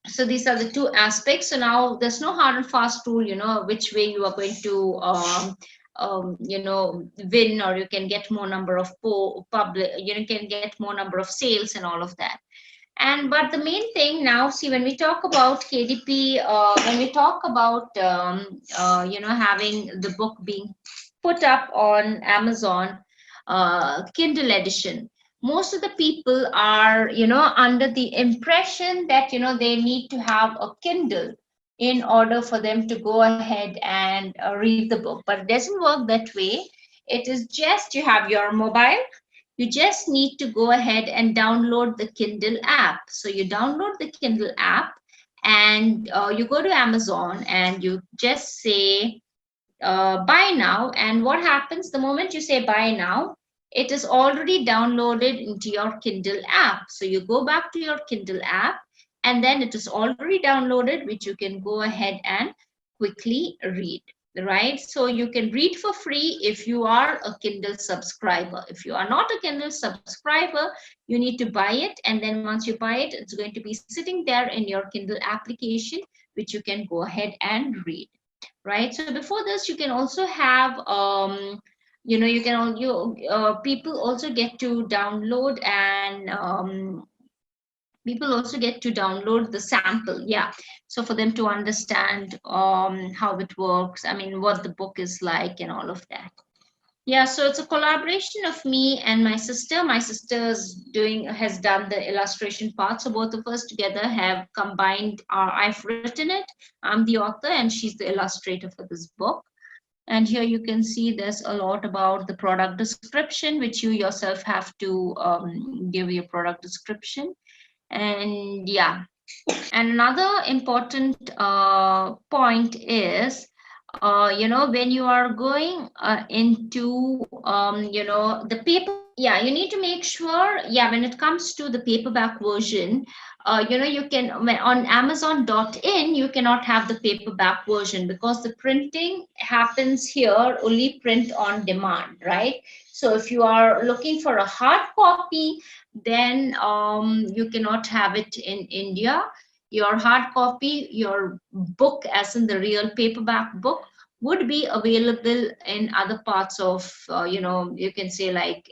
So these are the two aspects. So now there's no hard and fast rule, which way you are going to win, or you can get more number of public, can get more number of sales and all of that. And but the main thing now, see, when we talk about KDP, when we talk about having the book being put up on Amazon, Kindle edition, most of the people are, under the impression that, they need to have a Kindle in order for them to go ahead and read the book. But it doesn't work that way. It is just you have your mobile, you just need to go ahead and download the Kindle app. So you download the Kindle app, and you go to Amazon and you just say buy now. And what happens the moment you say buy now? It is already downloaded into your Kindle app. So you go back to your Kindle app, and then it is already downloaded, which you can go ahead and quickly read. Right? So you can read for free if you are a Kindle subscriber. If you are not a Kindle subscriber, you need to buy it. And then once you buy it, it's going to be sitting there in your Kindle application, which you can go ahead and read. Right? So before this, you can also have you can all you people also get to download, and people also get to download the sample. Yeah, so for them to understand how it works, I mean, what the book is like and all of that. Yeah, so it's a collaboration of me and my sister. My sister's has done the illustration part. So both of us together have combined I've written it, I'm the author, and she's the illustrator for this book. And here you can see there's a lot about the product description, which you yourself have to give your product description. And yeah, and another important point is, when you are going into, the paper, yeah, you need to make sure, yeah, when it comes to the paperback version, you can, on Amazon.in, you cannot have the paperback version because the printing happens here, only print on demand, right? So if you are looking for a hard copy, then you cannot have it in India. Your hard copy, your book, as in the real paperback book, would be available in other parts of, you can say like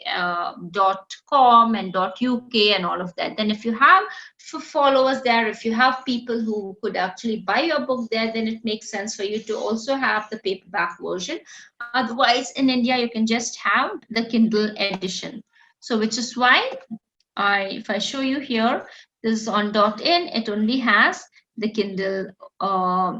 .com and .uk and all of that. Then if you have followers there, if you have people who could actually buy your book there, then it makes sense for you to also have the paperback version. Otherwise, in India, you can just have the Kindle edition. So which is why if I show you here, this is on .in, it only has the Kindle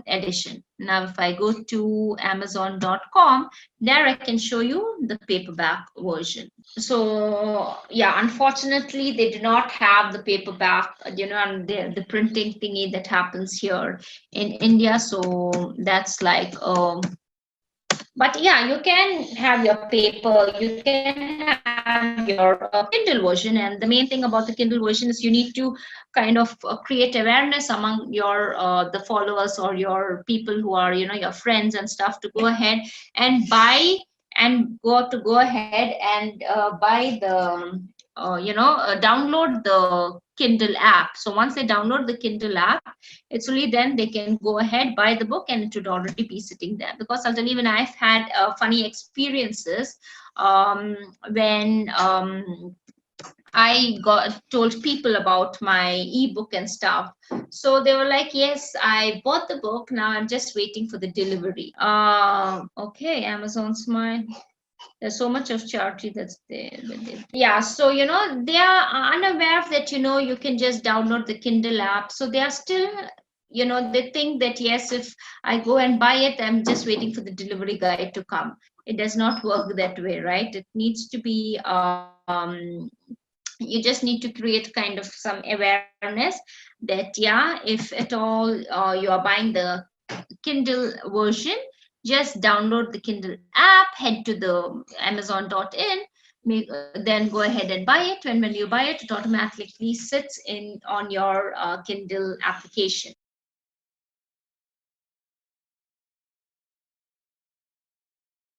edition. Now, if I go to Amazon.com, there I can show you the paperback version. So yeah, unfortunately, they do not have the paperback, and the printing thingy that happens here in India. So that's like but yeah, you can have your paper, you can have your Kindle version. And the main thing about the Kindle version is you need to kind of create awareness among your the followers or your people who are, your friends and stuff, to go ahead and buy, and go ahead and buy the download the Kindle app. So once they download the Kindle app, it's only then they can go ahead, buy the book, and it would already be sitting there. Because I'll tell you, when I've had funny experiences, when I got told people about my ebook and stuff. So they were like, yes, I bought the book. Now I'm just waiting for the delivery. Okay, Amazon's mine. There's so much of charity that's there. Yeah, so they are unaware of that. You can just download the Kindle app. So they are still, they think that yes, if I go and buy it, I'm just waiting for the delivery guy to come. It does not work that way, right? It needs to be you just need to create kind of some awareness that yeah, if at all you are buying the Kindle version, just download the Kindle app, head to the Amazon.in, then go ahead and buy it. When you buy it, it automatically sits in on your Kindle application.